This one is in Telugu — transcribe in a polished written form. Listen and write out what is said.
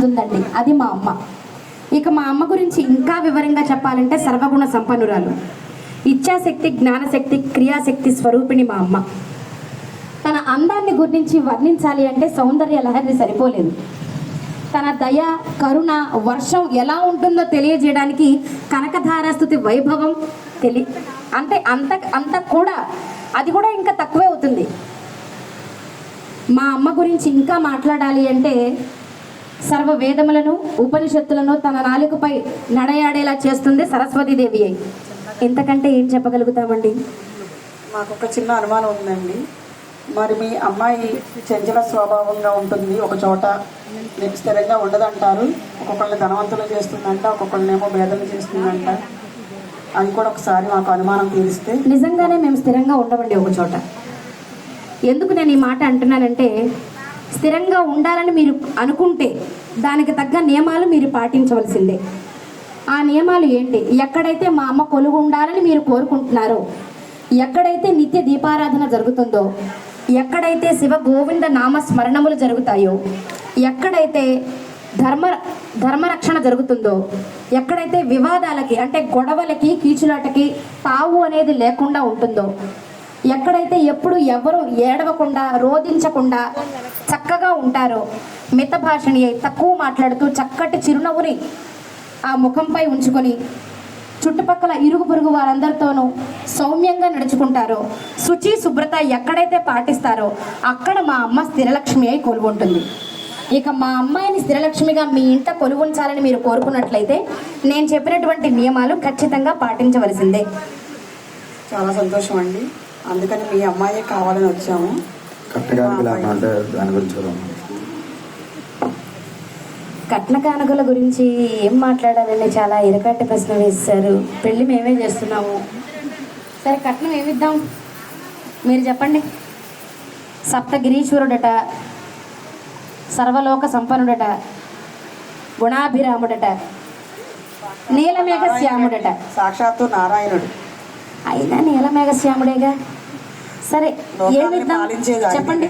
ఉందండి, అది మా అమ్మ. ఇక మా అమ్మ గురించి ఇంకా వివరంగా చెప్పాలంటే సర్వగుణ సంపన్నురాలు, ఇచ్ఛాశక్తి, జ్ఞానశక్తి, క్రియాశక్తి స్వరూపిణి మా అమ్మ. తన అందాన్ని గురించి వర్ణించాలి అంటే సౌందర్య లహరి సరిపోలేదు. తన దయ, కరుణ, వర్షం ఎలా ఉంటుందో తెలియజేయడానికి కనకధారాస్తుతి వైభవం అంటే అంత కూడా, అది కూడా ఇంకా తక్కువే అవుతుంది. మా అమ్మ గురించి ఇంకా మాట్లాడాలి అంటే సర్వ వేదములను, ఉపనిషత్తులను తన నాలుకపై నడయాడేలా చేస్తుంది సరస్వతీదేవి అయి. ఎంతకంటే ఏం చెప్పగలుగుతామండి? మాకు ఒక చిన్న అనుమానం ఉందండి. మరి మీ అమ్మాయి చంచల స్వభావంగా ఉంటుంది, ఒక చోట స్థిరంగా ఉండదంటారు. ఒక్కొక్కరిని ధనవంతులు చేస్తుందంట, ఒక్కొక్కరినేమో భేదలు చేస్తుందంట. అది కూడా ఒకసారి మాకు అనుమానం తీరిస్తే. నిజంగానే మేము స్థిరంగా ఉండమండి ఒక చోట. ఎందుకు నేను ఈ మాట అంటున్నానంటే, స్థిరంగా ఉండాలని మీరు అనుకుంటే దానికి తగ్గ నియమాలు మీరు పాటించవలసిందే. ఆ నియమాలు ఏంటి? ఎక్కడైతే మా అమ్మ కొలువు ఉండాలని మీరు కోరుకుంటున్నారో, ఎక్కడైతే నిత్య దీపారాధన జరుగుతుందో, ఎక్కడైతే శివ గోవింద నామ స్మరణములు జరుగుతాయో, ఎక్కడైతే ధర్మరక్షణ జరుగుతుందో, ఎక్కడైతే వివాదాలకి అంటే గొడవలకి, కీచులాటకి తావు అనేది లేకుండా ఉంటుందో, ఎక్కడైతే ఎప్పుడు ఎవరు ఏడవకుండా, రోధించకుండా చక్కగా ఉంటారో, మితభాషణి అయి తక్కువ మాట్లాడుతూ చక్కటి చిరునవ్వుని ఆ ముఖంపై ఉంచుకొని చుట్టుపక్కల ఇరుగు పొరుగు వారందరితోనూ సౌమ్యంగా నడుచుకుంటారో, శుచి శుభ్రత ఎక్కడైతే పాటిస్తారో అక్కడ మా అమ్మ స్థిరలక్ష్మి అయి కొలువుంటుంది. ఇక మా అమ్మాయిని స్థిరలక్ష్మిగా మీ ఇంట కొలువుంచాలని మీరు కోరుకున్నట్లయితే నేను చెప్పినటువంటి నియమాలు ఖచ్చితంగా పాటించవలసిందే. చాలా సంతోషం అండి. అందుకని మీ అమ్మాయే కావాలని వచ్చాము. కట్న కానుకల గురించి ఏం మాట్లాడాలని చాలా ఇరకట్టి ప్రశ్న వేశారు. పెళ్ళి మేమే చేస్తున్నాము. సరే, కట్నం ఏమిద్దాం మీరు చెప్పండి. సప్తగిరీశ్వరుడట, సర్వలోక సంపన్నుడట, గుణాభిరాముడట, నీలమేఘశ్యాముడట. సాక్షాత్తు నారాయణుడు. అయినా నీలమేఘశ్యాముడేగా. సరే, ఏమిద్దాం చెప్పండి.